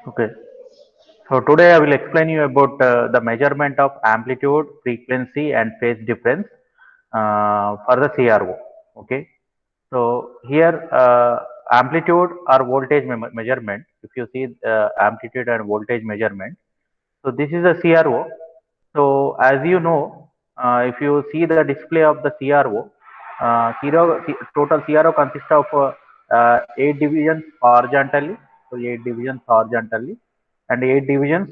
Okay. So today I will explain you about the measurement of amplitude, frequency, and phase difference for the CRO. Okay. So here amplitude or voltage measurement. If you see amplitude and voltage measurement, so this is a CRO. So as you know, if you see the display of the CRO, total CRO consists of 8 divisions horizontally, so 8 divisions horizontally, and 8 divisions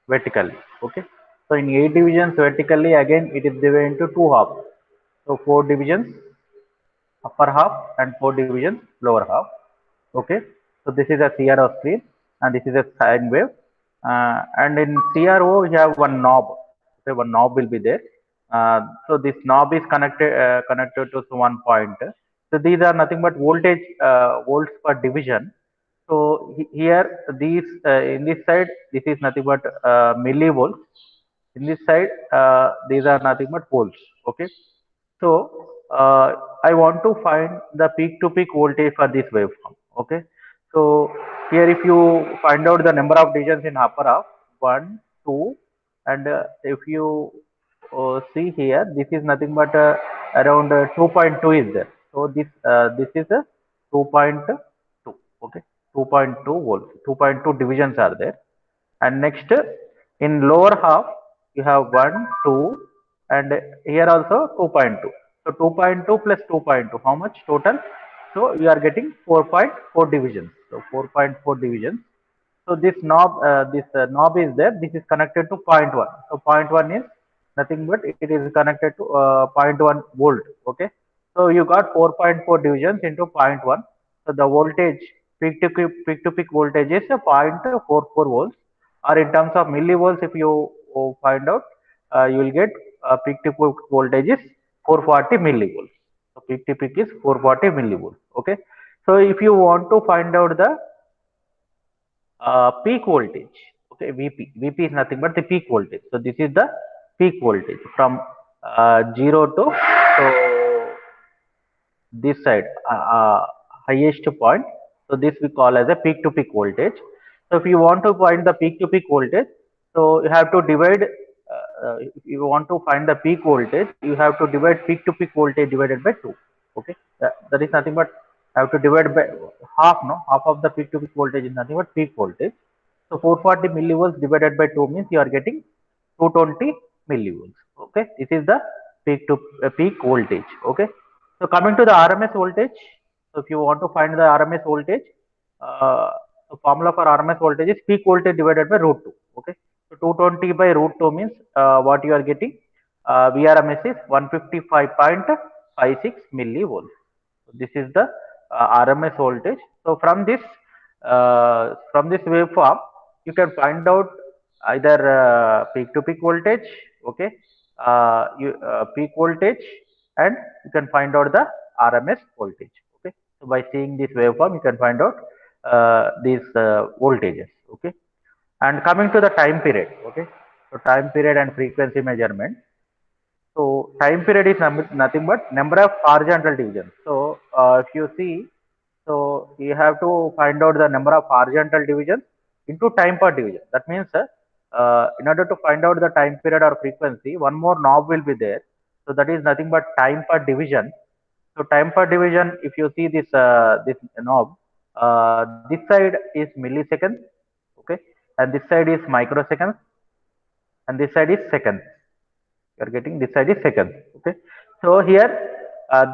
vertically. Okay, so in 8 divisions vertically, again it is divided into two halves. So 4 divisions upper half and 4 divisions lower half. Okay, so this is a CRO screen and this is a sine wave, and in CRO we have one knob. Okay, one knob will be there. So this knob is connected to one point. So these are nothing but voltage, volts per division. So here these in this side this is nothing but millivolts. In this side these are nothing but volts. Okay, so I want to find the peak to peak voltage for this waveform. Okay, so here if you find out the number of divisions in upper half, 1, 2, and if you see here, this is nothing but around 2.2 is there. So this is a 2.2. Okay, 2.2 volts. 2.2 divisions are there. And next in lower half you have 1, 2, and here also 2.2. So 2.2 plus 2.2, how much total? So you are getting 4.4 divisions. So 4.4 divisions. So this knob is there. This is connected to point 1. So point 1 is nothing but it is connected to point 1 volt. Okay. So you got 4.4 divisions into point 1. So the voltage peak to peak voltage is 0.44 volts, or in terms of millivolts, if you find out, you will get peak to peak voltage is 440 millivolts. So peak to peak is 440 millivolts. Okay. So if you want to find out the peak voltage, okay, vp is nothing but the peak voltage. So this is the peak voltage from 0 to, so this side, highest point. So this we call as a peak to peak voltage. So if you want to find the peak to peak voltage, so you have to divide, if you want to find the peak voltage, you have to divide peak to peak voltage divided by 2. Okay, that is nothing but have to divide by half. No, half of the peak to peak voltage is nothing but peak voltage. So 440 millivolts divided by 2 means you are getting 220 millivolts. Okay, this is the peak to peak voltage. Okay, so coming to the RMS voltage. So if you want to find the RMS voltage, the formula for RMS voltage is peak voltage divided by root 2. Okay, so 220 by root 2 means what you are getting, VRMS is 155.56 millivolts. So this is the RMS voltage. So from this waveform, you can find out either peak to peak voltage, okay, peak voltage, and you can find out the RMS voltage. Okay, so by seeing this waveform, you can find out these voltages. Okay, and coming to the time period. Okay, so time period and frequency measurement. So time period is nothing but number of horizontal divisions. So if you see, so you have to find out the number of horizontal divisions into time per division. That means in order to find out the time period or frequency, one more knob will be there. So that is nothing but time per division. So time per division, if you see this knob, this side is milliseconds, okay, and this side is microseconds, and this side is seconds. You are getting this side is seconds. Okay, so here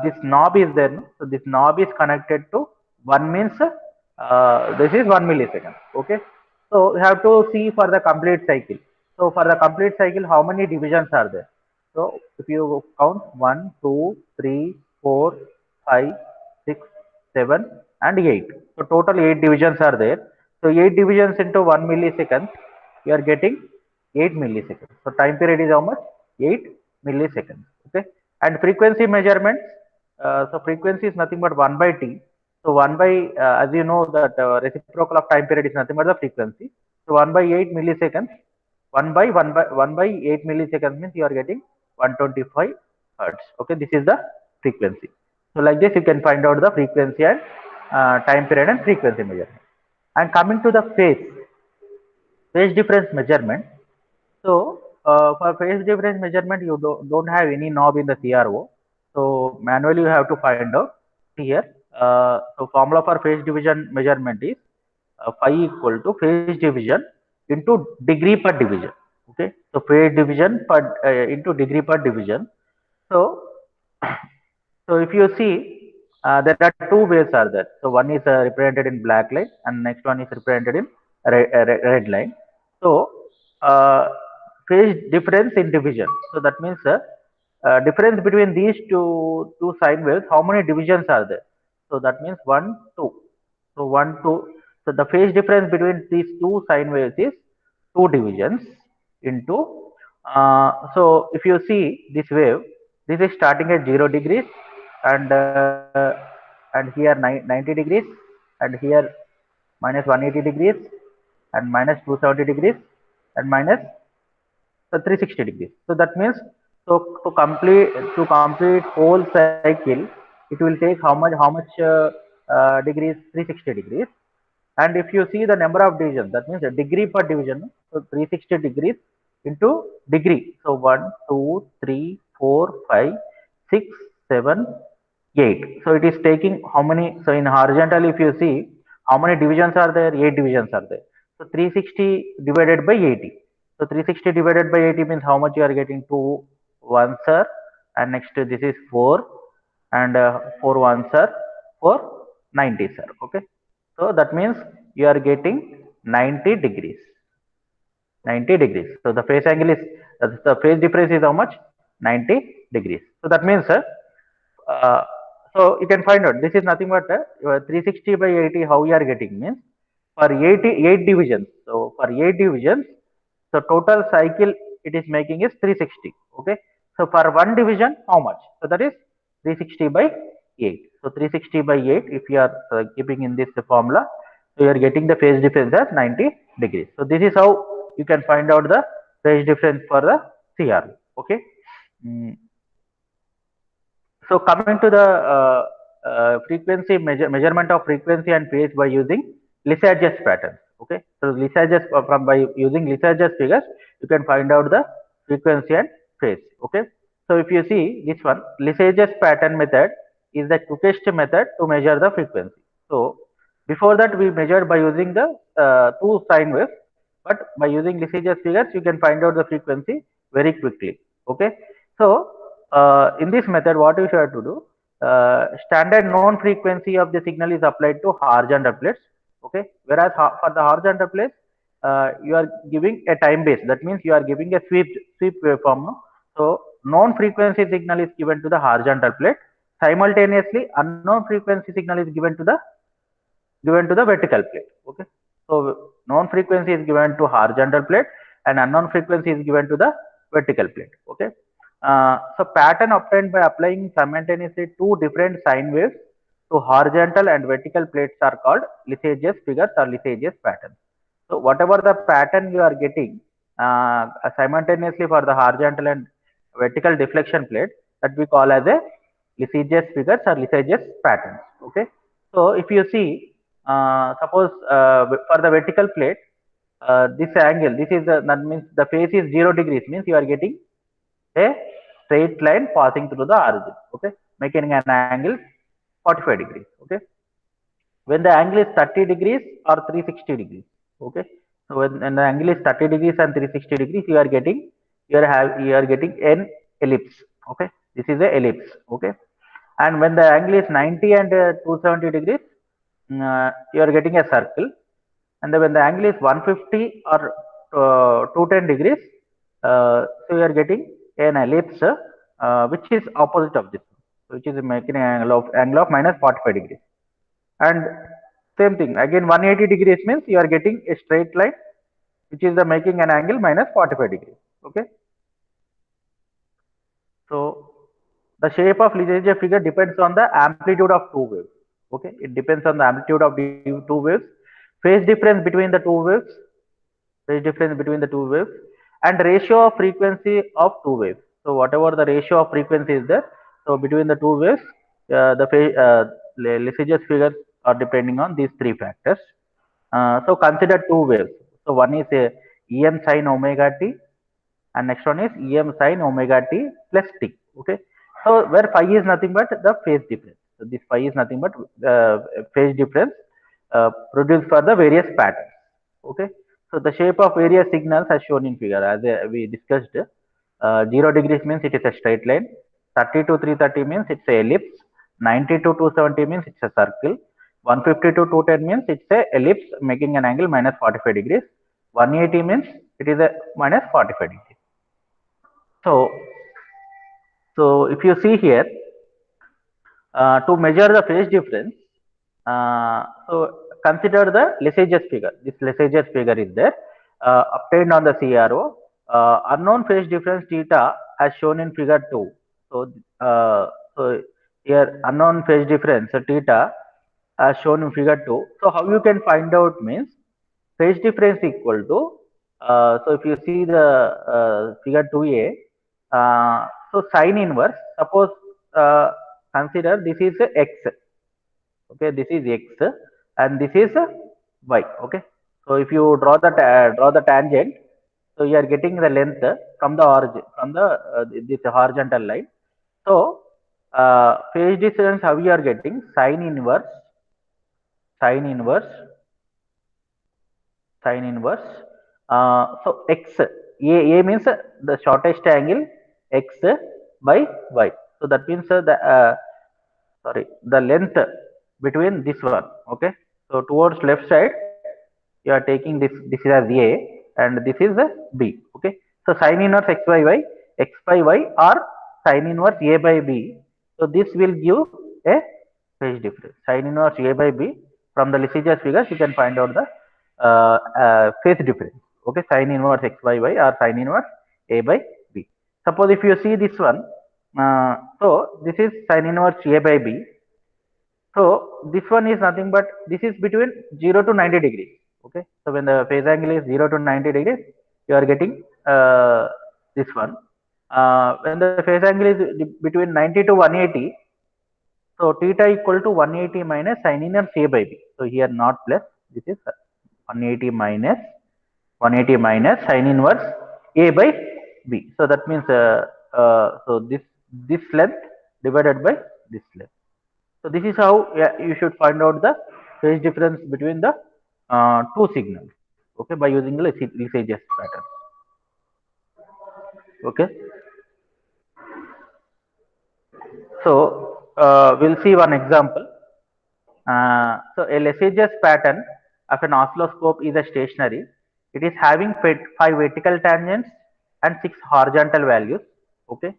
this knob is there, no? So this knob is connected to 1 means this is 1 millisecond. Okay, so you have to see for the complete cycle. So for the complete cycle, how many divisions are there? So if you count 1, 2, 3, 4, 5, 6, 7, and 8. So total 8 divisions are there. So 8 divisions into 1 millisecond, you are getting 8 milliseconds. So time period is how much? 8 milliseconds. Okay, and frequency measurements. So frequency is nothing but 1 by t. So 1 by, as you know that reciprocal of time period is nothing but the frequency. So 1 by 8 milliseconds, 1 by 8 milliseconds means you are getting 125 hertz. Okay, this is the frequency. So like this you can find out the frequency and time period and frequency measurement. And coming to the phase. phase difference measurement. So for phase difference measurement, you don't have any knob in the CRO. So manually you have to find out here. So formula for phase division measurement is phi equal to phase division into degree per division. Okay. So phase division per into degree per division. So so if you see, there are two waves are there. So one is represented in black line, and next one is represented in red line. So uh, phase difference in division. So that means difference between these two sine waves. How many divisions are there? So that means one, two. So one, two. So the phase difference between these two sine waves is two divisions into. So if you see this wave, this is starting at 0 degrees, and here 90 degrees, and here minus 180 degrees, and minus 270 degrees, and minus 360 degrees. So that means, so to complete whole cycle, it will take how much degrees? 360 degrees. And if you see the number of divisions, that means the degree per division. So 360 degrees into degree. So 1, 2, 3, 4, 5, 6, 7, 8. So it is taking how many? So in horizontal, if you see how many divisions are there? 8 divisions are there. So 360 divided by 80. So 360 divided by 80 means how much you are getting? 2 ones are, and next this is 4, and 4 ones are 4 90s are. Okay. So that means you are getting 90 degrees. 90 degrees. So the phase angle is, the phase difference is how much? 90 degrees. So that means uh, so you can find out this is nothing but 360 by 80. How you are getting means for 88 divisions. So for 8 divisions, so total cycle it is making is 360. Okay. So for one division, how much? So that is 360 by 8. So 360 by 8, if you are keeping in this formula, so you are getting the phase difference as 90 degrees. So this is how you can find out the phase difference for the CR. Okay. Mm. So coming to the frequency measurement of frequency and phase by using Lissajous patterns. Okay, so Lissajous from by using Lissajous figures, you can find out the frequency and phase. Okay, so if you see this one, Lissajous pattern method is the quickest method to measure the frequency. So before that we measured by using the two sine waves, but by using Lissajous figures you can find out the frequency very quickly. Okay, so in this method, what you have to do? Standard known frequency of the signal is applied to horizontal plates. Okay, whereas for the horizontal plates, you are giving a time base. That means you are giving a sweep waveform. No? So known frequency signal is given to the horizontal plate. Simultaneously, unknown frequency signal is given to the vertical plate. Okay, so known frequency is given to horizontal plate, and unknown frequency is given to the vertical plate. Okay, so pattern obtained by applying simultaneously two different sine waves to horizontal and vertical plates are called Lissajous figures or Lissajous patterns. So whatever the pattern you are getting simultaneously for the horizontal and vertical deflection plate, that we call as a Lissajous figures or Lissajous patterns. Okay. So if you see, suppose for the vertical plate, this angle, this is that means the phase is 0 degrees, means you are getting a straight line passing through the origin. Okay, making an angle 45 degrees. Okay, when the angle is 30 degrees or 360 degrees. Okay, so when the angle is 30 degrees and 360 degrees, you are getting an ellipse. Okay, this is a ellipse. Okay, and when the angle is 90 and 270 degrees, you are getting a circle. And then when the angle is 150 or 210 degrees, so you are getting an ellipse which is opposite of this, which is making an angle of minus 45 degrees. And same thing again, 180 degrees means you are getting a straight line which is the making an angle minus 45 degrees. Okay, so the shape of Lissajous figure depends on the amplitude of two waves. Okay, it depends on the amplitude of the two waves, phase difference between the two waves, and ratio of frequency of two waves. So whatever the ratio of frequency is there, so between the two waves, Lissajous figures are depending on these three factors. So consider two waves. So one is Em sin omega t, and next one is Em sin omega t plus t. Okay. So where phi is nothing but the phase difference. So this phi is nothing but phase difference produced for the various patterns. Okay. So the shape of various signals as shown in figure, as we discussed. 0 degrees means it is a straight line. 30 to 330 means it's a ellipse. 90 to 270 means it's a circle. 150 to 210 means it's a ellipse making an angle minus 45 degrees. 180 means it is a minus 45 degrees. So, if you see here, to measure the phase difference, so consider the Lissajous figure. This Lissajous figure is there, obtained on the CRO. Unknown phase difference theta as shown in figure 2. So, here unknown phase difference theta as shown in figure 2. So how you can find out means phase difference equal to, so if you see the figure 2a, so sine inverse, suppose consider this is x. Okay, this is x and this is y. Okay, so if you draw the tangent, so you are getting the length from the origin, from the this horizontal line. So phase difference, how you are getting sine inverse, sine inverse, sine inverse. So x, a means the shortest angle x by y. So that means sorry, the length between this one. Okay, so towards left side you are taking this is as a and this is the b. Okay, so sine inverse x by y, x by y or sine inverse a by b. So this will give a phase difference. Sine inverse a by b, from the Lissajous figures you can find out the phase difference. Okay, sine inverse x by y or sine inverse a by b. Suppose if you see this one, so this is sine inverse a by b. So this one is nothing but this is between 0 to 90 degrees. Okay, so when the phase angle is 0 to 90 degrees, you are getting this one. When the phase angle is between 90 to 180, so theta equal to 180 minus sin inverse a by b. So here not plus, this is 180 minus 180 minus sin inverse a by b. So that means so this length divided by this length. So this is how you should find out the phase difference between the two signals. Okay, by using the Lissajous pattern. Okay. So we'll see one example. So a Lissajous pattern of an oscilloscope is a stationary. It is having 5 vertical tangents and 6 horizontal values. Okay.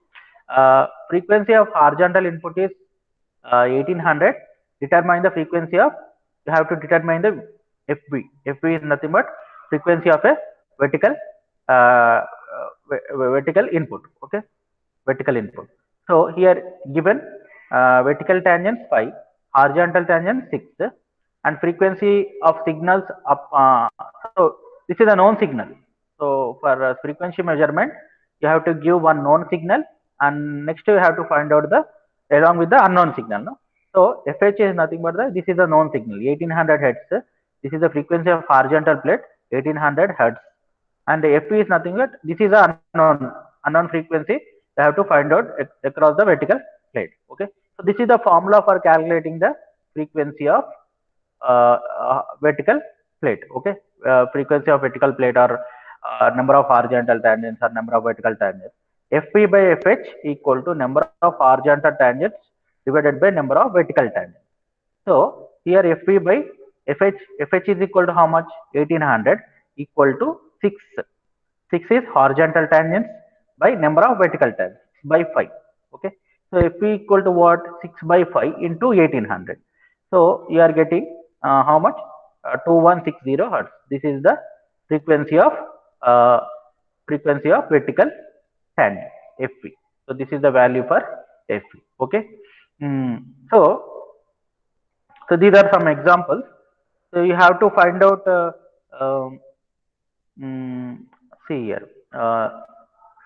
Frequency of horizontal input is 1800. Determine the frequency of, you have to determine the FB. FB is nothing but frequency of a vertical vertical input. Okay, vertical input. So here given vertical tangents 5, horizontal tangent 6, and frequency of signals up. So this is a known signal. So for frequency measurement, you have to give one known signal, and next you have to find out the along with the unknown signal. No? So FH is nothing but this is a known signal 1800 hertz. This is the frequency of horizontal plate 1800 hertz, and FP is nothing but this is a unknown frequency. You have to find out across the vertical plate. Okay, so this is the formula for calculating the frequency of vertical plate. Okay, frequency of vertical plate or number of horizontal tangents or number of vertical tangents. Fp by Fh equal to number of horizontal tangents divided by number of vertical tangents. So here Fp by Fh is equal to how much? 1800 equal to 6. 6 is horizontal tangents by number of vertical tangents by 5. Okay, so Fp equal to what? 6 by 5 into 1800. So you are getting how much? 2160 hertz. This is the frequency of vertical tangent Fp. So this is the value for Fp. Okay. So these are some examples. So you have to find out. See here.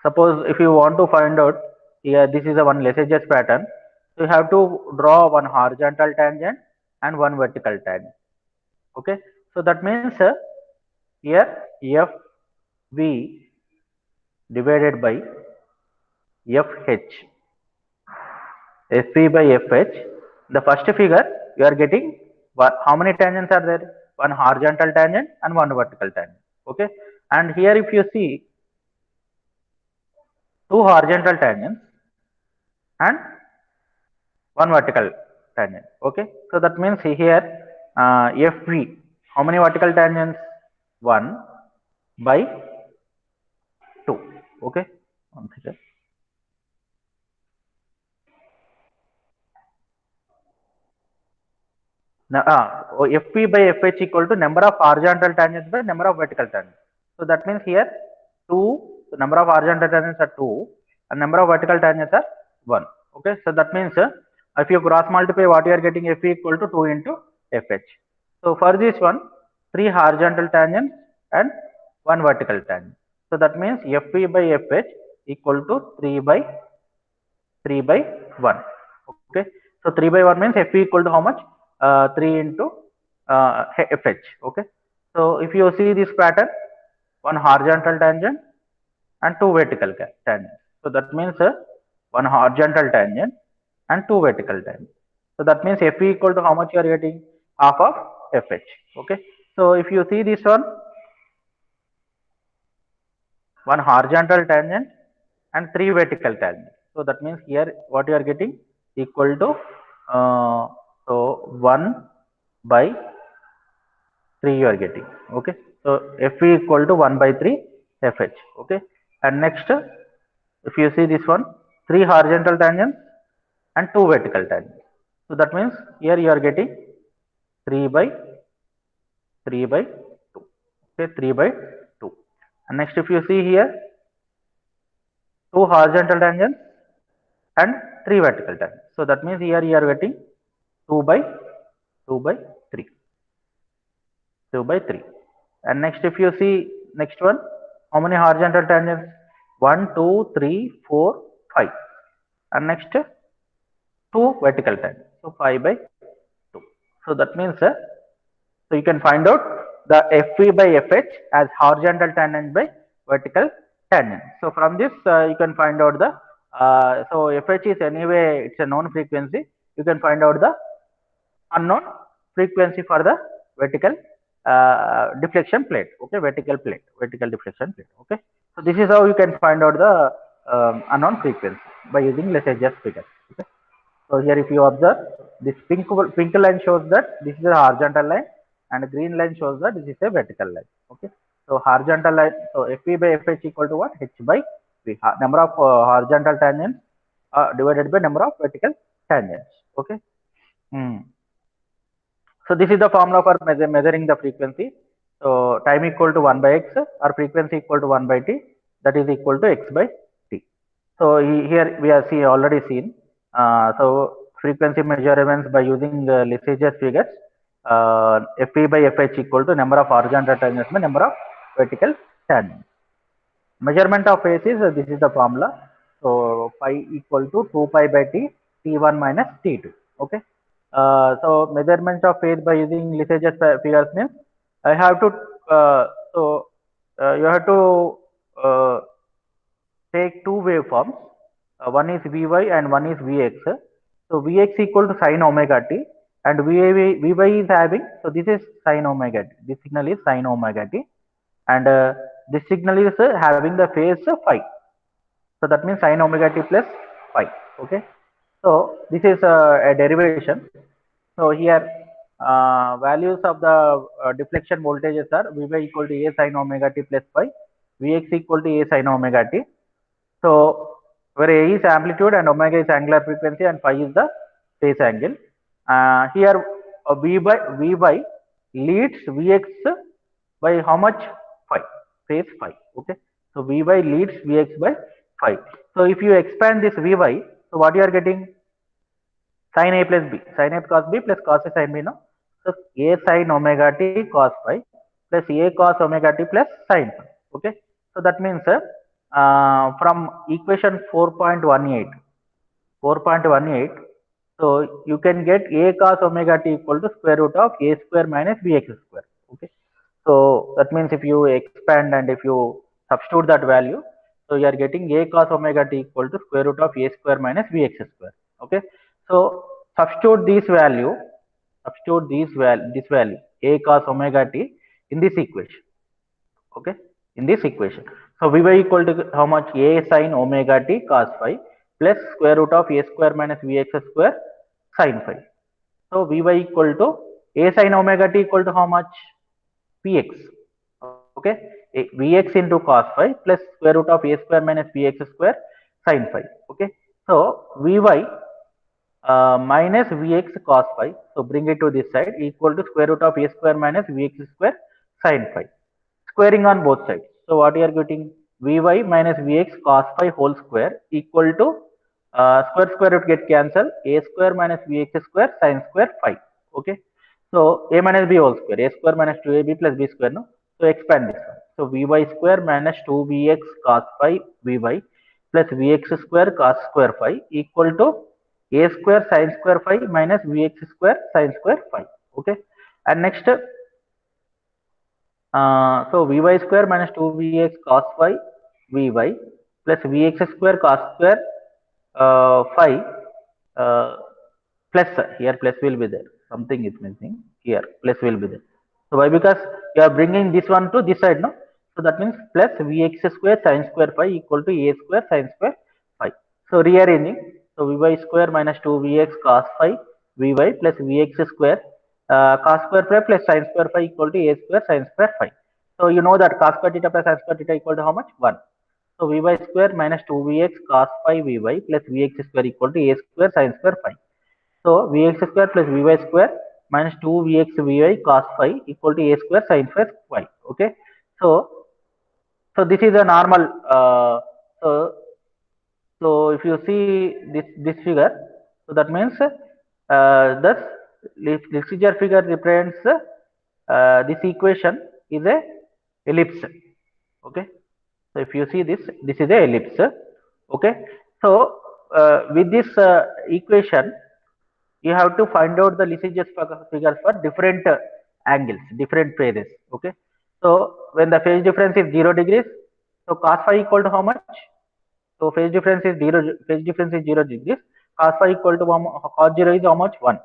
Suppose if you want to find out here, this is a one Lissajous pattern. So you have to draw one horizontal tangent and one vertical tangent. Okay. So that means here FV divided by FH. FV by FH. The first figure you are getting what, how many tangents are there? One horizontal tangent and one vertical tangent. Okay. And here if you see two horizontal tangents and one vertical tangent. Okay. So that means here FV, how many vertical tangents? 1 by 2. Okay. One second. Now, FP by FH equal to number of horizontal tangents by number of vertical tangents. So that means here 2, the number of horizontal tangents are 2 and number of vertical tangents are 1. Okay. So that means if you cross multiply, what you are getting, FP equal to 2 into FH. So for this one, 3 horizontal tangents and 1 vertical tangent. So that means FP by FH equal to 3 by 1. Okay. So 3 by 1 means FP equal to how much? 3 into FH. Okay. So if you see this pattern, one horizontal tangent and two vertical tangents. So that means one horizontal tangent and two vertical tangents. So that means FP equal to how much you are getting? Half of FH. Okay. So if you see this one horizontal tangent and three vertical tangents. So that means here what you are getting equal to so 1 by 3 you are getting. Okay. So FE equal to 1 by 3 FH. Okay. And next, if you see this one, 3 horizontal tangents and 2 vertical tangents. So that means here you are getting 3 by 2. Okay. 3 by 2. And next, if you see here, 2 horizontal tangents and 3 vertical tangents. So that means here you are getting 2 by 3. 2 by 3. And next, if you see next one, how many horizontal tangents? 1, 2, 3, 4, 5. And next, 2 vertical tangents. So 5 by 2. So that means, so you can find out the FV by FH as horizontal tangent by vertical tangent. So from this, you can find out the, so FH is anyway, it's a known frequency. You can find out the unknown frequency for the vertical deflection plate. Okay, vertical deflection plate. Okay, so this is how you can find out the unknown frequency by using Lissajous figure. Okay, so here if you observe, this pink line shows that this is a horizontal line and green line shows that this is a vertical line. Okay, so horizontal line, so FV by FH equal to what? H by V, number of horizontal tangents divided by number of vertical tangents. Okay. So this is the formula for measuring the frequency. So time equal to 1 by x or frequency equal to 1 by t, that is equal to x by t. So here we are already seen. So frequency measurements by using the Lissajous figures. FP by FH equal to number of horizontal tangents by number of vertical tangents. Measurement of phase is this is the formula. So pi equal to 2 pi by t, t1 minus t2. Okay. So measurement of phase by using Lissajous figures means I have to you have to take two waveforms. One is Vy and one is Vx. So Vx equal to sine omega t and Vy is having, so this is sine omega t. This signal is sine omega t and this signal is having the phase phi. So that means sine omega t plus phi. Okay. So this is a derivation. So here values of the deflection voltages are Vy equal to a sine omega t plus phi, Vx equal to a sine omega t. So where a is amplitude and omega is angular frequency and phi is the phase angle. Here Vy leads Vx by how much? Phi, phase phi. Okay. So Vy leads Vx by phi. So if you expand this Vy, so what you are getting? Sin A plus B, sin A cos B plus cos A sin B, no? So A sin omega t cos phi plus A cos omega t plus sin phi. Okay. So that means from equation 4.18, so you can get A cos omega t equal to square root of A square minus Bx square. Okay. So that means if you expand and if you substitute that value, so you are getting a cos omega t equal to square root of a square minus bx square. Okay. So substitute this value a cos omega t in this equation. Okay, in this equation. So Vy equal to how much? A sin omega t cos phi plus square root of a square minus Vx square sin phi. So Vy equal to a sin omega t equal to how much? Px. Okay, Vx into cos phi plus square root of a square minus Vx square sin phi. Okay, so Vy minus Vx cos phi. So bring it to this side equal to square root of a square minus Vx square sin phi. Squaring on both sides. So what you are getting? Vy minus Vx cos phi whole square equal to square root get cancel. A square minus Vx square sin square phi. Okay. So a minus b whole square. A square minus 2ab plus b square. No. So expand this one. So Vy square minus 2Vx cos phi Vy plus Vx square cos square phi equal to a square sin square phi minus Vx square sin square phi. Okay. And next, so Vy square minus 2Vx cos phi Vy plus Vx square cos square phi uh, plus, here plus will be there. Something is missing here. Plus will be there. So why? Because you are bringing this one to this side, no? So that means plus Vx square sin square phi equal to a square sin square phi. So rearranging. So Vy square minus 2Vx cos phi Vy plus Vx square cos square phi plus sin square phi equal to a square sin square phi. So you know that cos square theta plus sin square theta equal to how much? 1. So Vy square minus 2Vx cos phi Vy plus Vx square equal to a square sin square phi. So Vx square plus Vy square minus 2Vx Vy cos phi equal to a square sin square phi. Okay. So this is a normal. So if you see this figure, so that means thus Lissajous figure represents this equation is a ellipse. Okay. So if you see this is a ellipse. Okay. So with this equation, you have to find out the Lissajous figures for different angles, different phases. Okay. So when the phase difference is 0 degrees, so cos phi equal to how much? So phase difference is 0 degrees. Cos phi equal to cos 0 is how much? 1.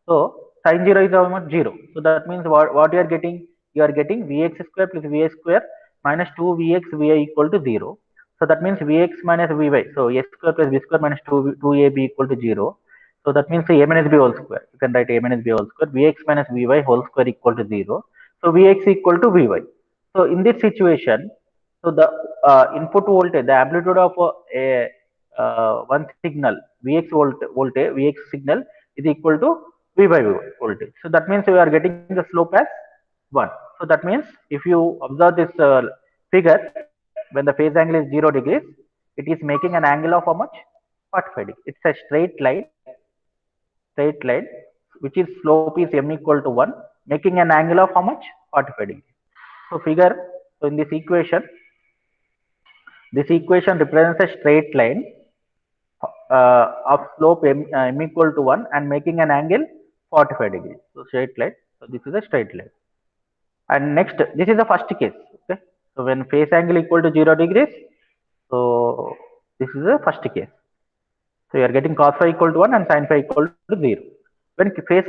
So sin 0 is how much? 0. So that means what you are getting? You are getting Vx square plus Vy square minus 2Vx Vy equal to 0. So that means Vx minus Vy. So a square plus b square minus 2ab equal to 0. So that means a minus b whole square. You can write a minus b whole square. Vx minus Vy whole square equal to 0. So Vx equal to Vy. So in this situation, so the input voltage, the amplitude of one signal, voltage, Vx signal is equal to V by V voltage. So that means we are getting the slope as 1. So that means if you observe this figure, when the phase angle is 0 degrees, it is making an angle of how much? 45 degrees. It's a straight line, which is slope is m equal to 1, making an angle of how much? 45 degrees. So figure, so in this equation represents a straight line of slope m equal to 1 and making an angle 45 degrees. So straight line. So this is a straight line. And next, this is the first case. Okay. So when phase angle equal to 0 degrees, so this is the first case. So you are getting cos phi equal to 1 and sin phi equal to 0. When phase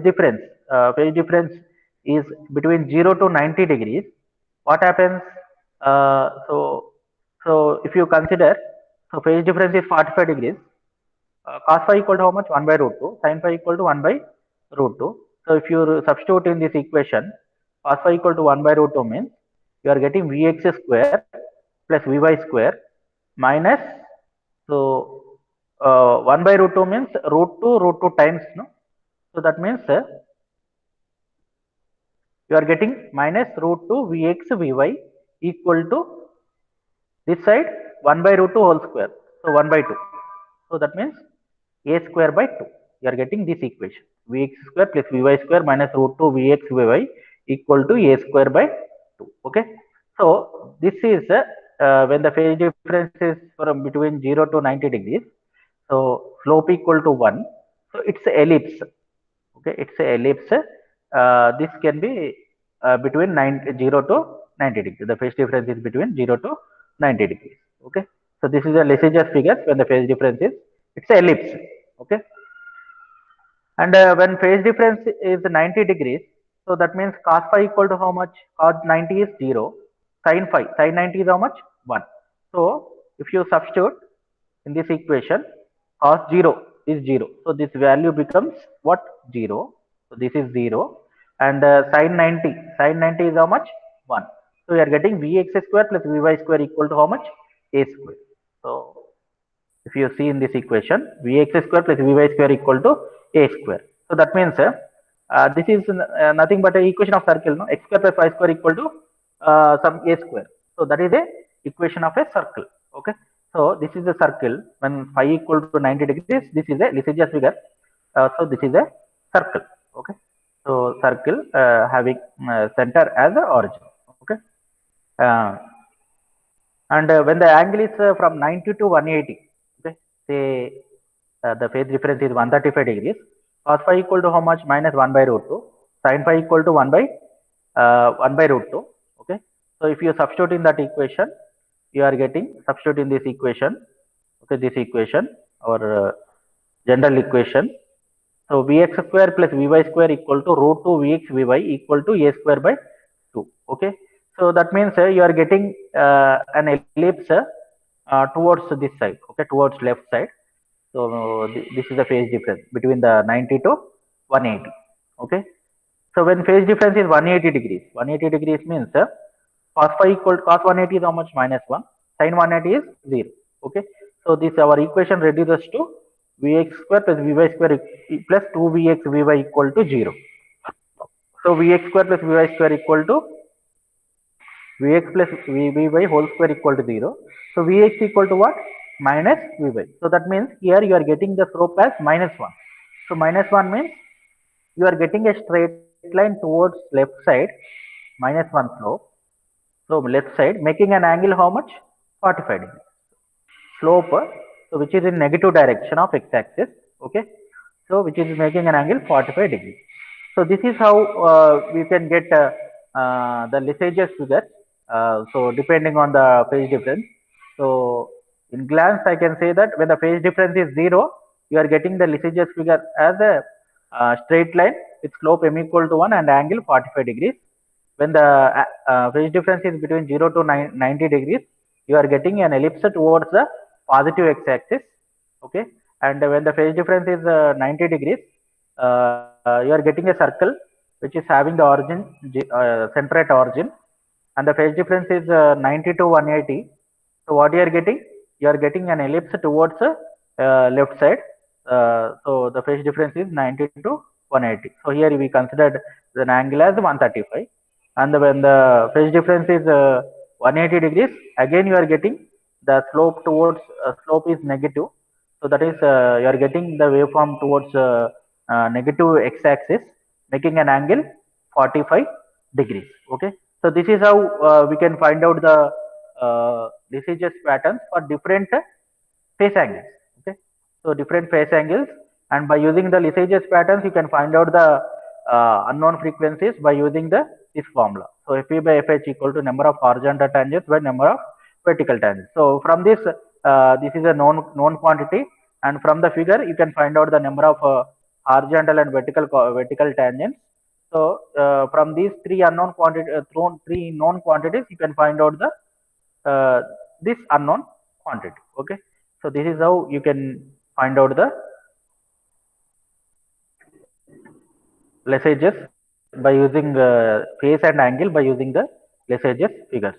difference is between 0 to 90 degrees, what happens? So if you consider, so phase difference is 45 degrees. Cos phi equal to how much? 1 by root 2. Sin phi equal to 1 by root 2. So if you substitute in this equation, cos phi equal to 1 by root 2 means you are getting Vx square plus Vy square minus, so 1 by root 2 means root 2 times, no? So that means you are getting minus root 2 Vx Vy equal to this side 1 by root 2 whole square. So 1 by 2. So that means a square by 2. You are getting this equation. Vx square plus Vy square minus root 2 Vx Vy equal to a square by 2. Okay. So this is when the phase difference is from between 0 to 90 degrees. So slope equal to 1. So it's a ellipse. Okay. It's a ellipse. This can be between 0 to 90 degrees. The phase difference is between 0 to 90 degrees. Okay. So this is a Lissajous figure when the phase difference is, it's a ellipse. Okay. And when phase difference is 90 degrees, so that means cos phi equal to how much? Cos 90 is 0. Sin phi, sin 90 is how much? 1. So if you substitute in this equation, cos 0 is 0. So this value becomes what? 0. So this is 0. And sin 90 is how much? 1. So we are getting Vx square plus Vy square equal to how much? A square. So if you see in this equation, Vx square plus Vy square equal to A square. So that means this is nothing but a equation of circle, no? X square plus Y square equal to some A square. So that is a equation of a circle. Okay. So this is a circle when phi equal to 90 degrees. This is a Lissajous figure. So this is a circle. Okay. So circle having center as the origin. Okay. Uh, and when the angle is from 90 to 180, okay, say the phase difference is 135 degrees, cos phi equal to how much? Minus 1 by root 2, sin phi equal to 1 by root 2. Okay. So if you substitute in that equation, you are getting, substitute in this equation, okay, this equation or general equation. So Vx square plus Vy square equal to root 2 Vx Vy equal to A square by 2. Okay. So that means you are getting an ellipse towards this side, okay, towards left side. So this is the phase difference between the 90 to 180. Okay. So when phase difference is 180 degrees, 180 degrees means cos phi equal, cos 180 is how much? Minus 1. Sin 180 is 0. Okay. So this our equation reduces to Vx square plus Vy square plus 2Vx Vy equal to 0. So Vx square plus Vy square equal to Vx plus Vy whole square equal to 0. So Vx equal to what? Minus Vy. So that means here you are getting the slope as minus 1. So minus 1 means you are getting a straight line towards left side, minus 1 slope. So left side making an angle how much? 45 degrees. Slope, so which is in negative direction of x-axis. Okay. So which is making an angle 45 degrees. So this is how we can get the Lissajous figure. So depending on the phase difference. So in glance I can say that when the phase difference is 0, you are getting the Lissajous figure as a straight line with slope m equal to 1 and angle 45 degrees. When the phase difference is between 0 to 90 degrees, you are getting an ellipse towards the positive x-axis. Okay. And when the phase difference is 90 degrees, you are getting a circle which is having the origin, center at origin, and the phase difference is 90 to 180. So what you are getting? You are getting an ellipse towards left side. So the phase difference is 90 to 180. So here we considered an angle as 135. And when the phase difference is 180 degrees, again you are getting the slope towards slope is negative. So that is you are getting the waveform towards negative x-axis, making an angle 45 degrees. Okay. So this is how we can find out the Lissajous patterns for different phase angles. Okay. So different phase angles, and by using the Lissajous patterns, you can find out the unknown frequencies by using this formula. So Fp by Fh equal to number of horizontal tangents by number of vertical tangents. So from this, this is a known quantity, and from the figure you can find out the number of horizontal and vertical tangents. So from these three unknown quantity, three known quantities, you can find out the this unknown quantity. Okay. So this is how you can find out the Lissajous by using phase and angle by using the Lissajous figures.